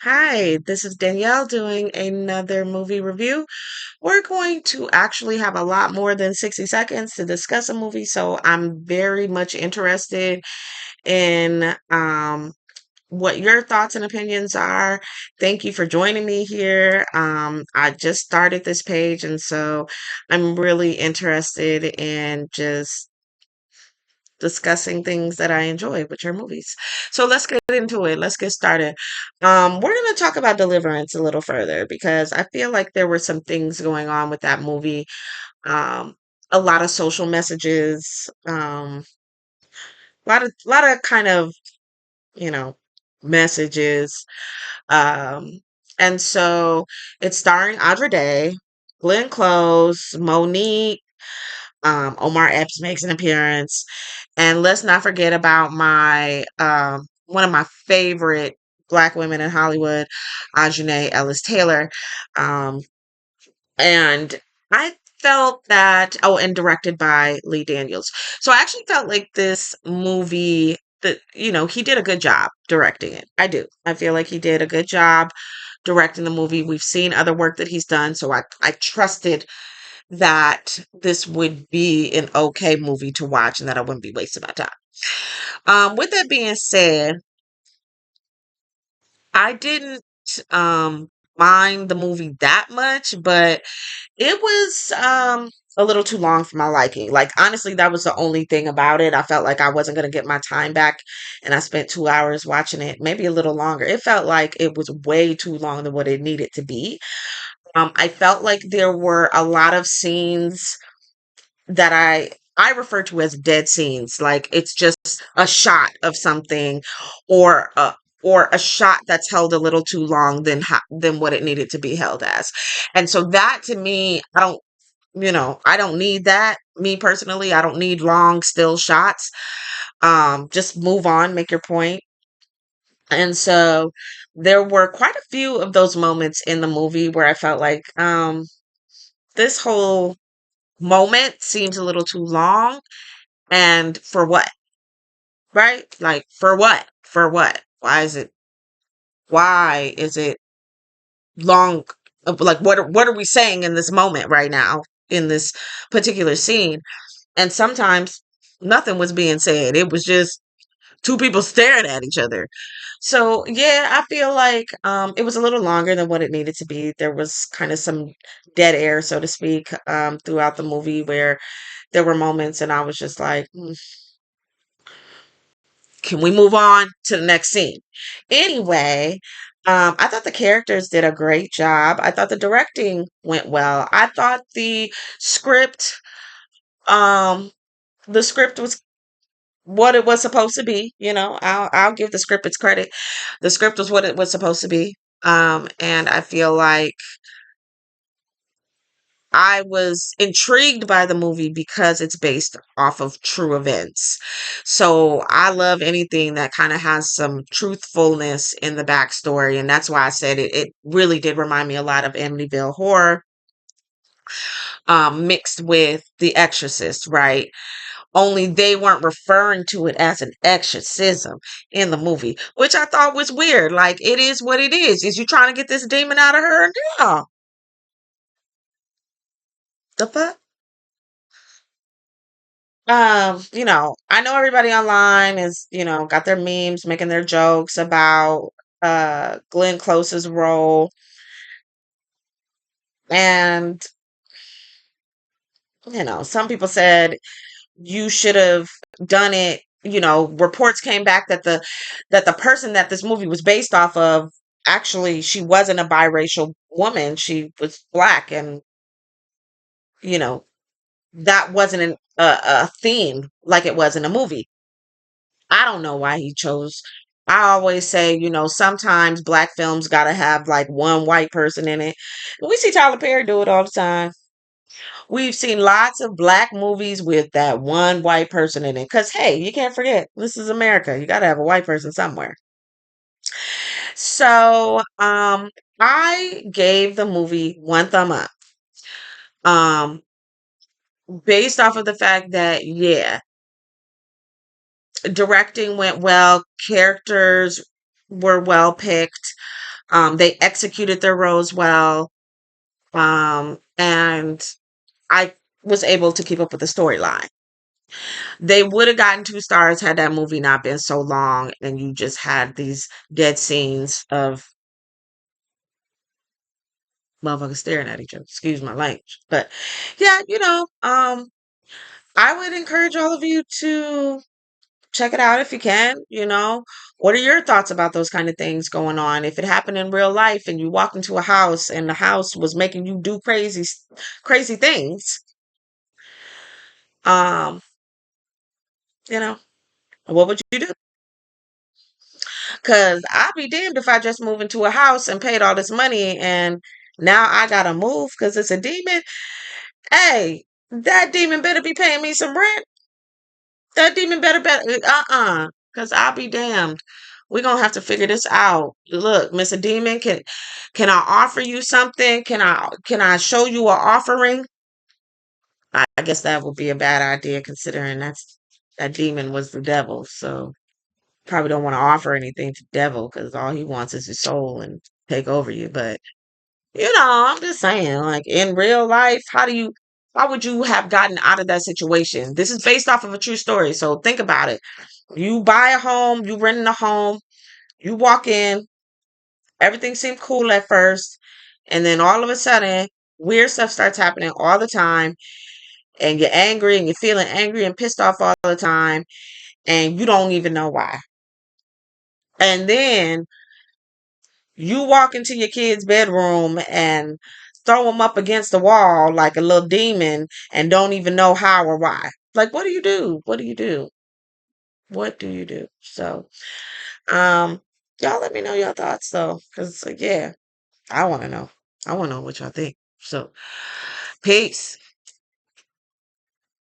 Hi, this is Danielle doing another movie review. We're going to actually have a lot more than 60 seconds to discuss a movie, so I'm very much interested in what your thoughts and opinions are. Thank you for joining me here. I just started this page, and so I'm really interested in just discussing things that I enjoy, which are movies. So let's get into it. Let's get started. We're going to talk about Deliverance a little further because I feel like there were some things going on with that movie. Um, a lot of social messages, a lot of kind of, you know, messages. Um, and so it's starring Audra Day, Glenn Close, Monique, Omar Epps makes an appearance. And let's not forget about my one of my favorite black women in Hollywood, Aunjanue Ellis Taylor. Um, and I felt that, oh, and directed by Lee Daniels. So I actually felt like this movie that, he did a good job directing it. I do. I feel like he did a good job directing the movie. We've seen other work that he's done, so I trusted that this would be an okay movie to watch and that I wouldn't be wasting my time. With that being said, I didn't mind the movie that much, but it was a little too long for my liking. Like honestly, that was the only thing about it. I felt like I wasn't gonna get my time back, and I spent 2 hours watching it, maybe a little longer. It felt like it was way too long than what it needed to be. I felt like there were a lot of scenes that I refer to as dead scenes. Like it's just a shot of something, or a shot that's held a little too long than what it needed to be held as. And so that to me, I don't need that. Me personally, I don't need long still shots. Just move on, make your point. And so there were quite a few of those moments in the movie where I felt like this whole moment seems a little too long. And for what? Right? Like for what? For what? Why is it long? Like what are we saying in this moment right now in this particular scene? And sometimes nothing was being said. It was just two people staring at each other. So yeah, I feel like it was a little longer than what it needed to be. There was kind of some dead air, so to speak, throughout the movie where there were moments and I was just like, can we move on to the next scene? Anyway, I thought the characters did a great job. I thought the directing went well. I thought script, um, the script was what it was supposed to be. I'll give the script its credit. The script was what it was supposed to be. And I feel like I was intrigued by the movie because it's based off of true events. So I love anything that kind of has some truthfulness in the backstory. And that's why I said it really did remind me a lot of Amityville Horror, mixed with The Exorcist, right? Only they weren't referring to it as an exorcism in the movie, which I thought was weird. Like, it is what it is. Is you trying to get this demon out of her? No. The fuck? I know everybody online is, got their memes making their jokes about Glenn Close's role. And, some people said you should have done it. Reports came back that the person that this movie was based off of, actually she wasn't a biracial woman. She was black, and you know, that wasn't a theme like it was in the movie. I don't know why he chose. I always say, sometimes black films gotta have like one white person in it. We see Tyler Perry do it all the time. We've seen lots of black movies with that one white person in it. Cause hey, you can't forget, this is America. You gotta have a white person somewhere. So, I gave the movie one thumb up. Um, Based off of the fact that, yeah, directing went well, characters were well picked. They executed their roles well. And I was able to keep up with the storyline. They would have gotten 2 stars had that movie not been so long and you just had these dead scenes of motherfuckers staring at each other. Excuse my language. But yeah, I would encourage all of you to check it out if you can. What are your thoughts about those kind of things going on? If it happened in real life and you walked into a house and the house was making you do crazy things, um, you know, what would you do? Because I'd be damned if I just moved into a house and paid all this money and now I gotta move because it's a demon. Hey, that demon better be paying me some rent. That demon better, because I'll be damned. We're gonna have to figure this out. Look, Mr. Demon, can I offer you something? Can I show you an offering? I guess that would be a bad idea considering that demon was the devil. So probably don't want to offer anything to the devil because all he wants is his soul and take over you. But I'm just saying, like in real life, how would you have gotten out of that situation? This is based off of a true story. So think about it. You buy a home, you rent a home, you walk in, everything seemed cool at first, and then all of a sudden, weird stuff starts happening all the time, and you're angry and you're feeling angry and pissed off all the time, and you don't even know why. And then you walk into your kid's bedroom and throw them up against the wall like a little demon and don't even know how or why. Like, what do you do? What do you do? What do you do? So, um, y'all let me know your thoughts though, because yeah, I want to know. I want to know what y'all think. So, peace.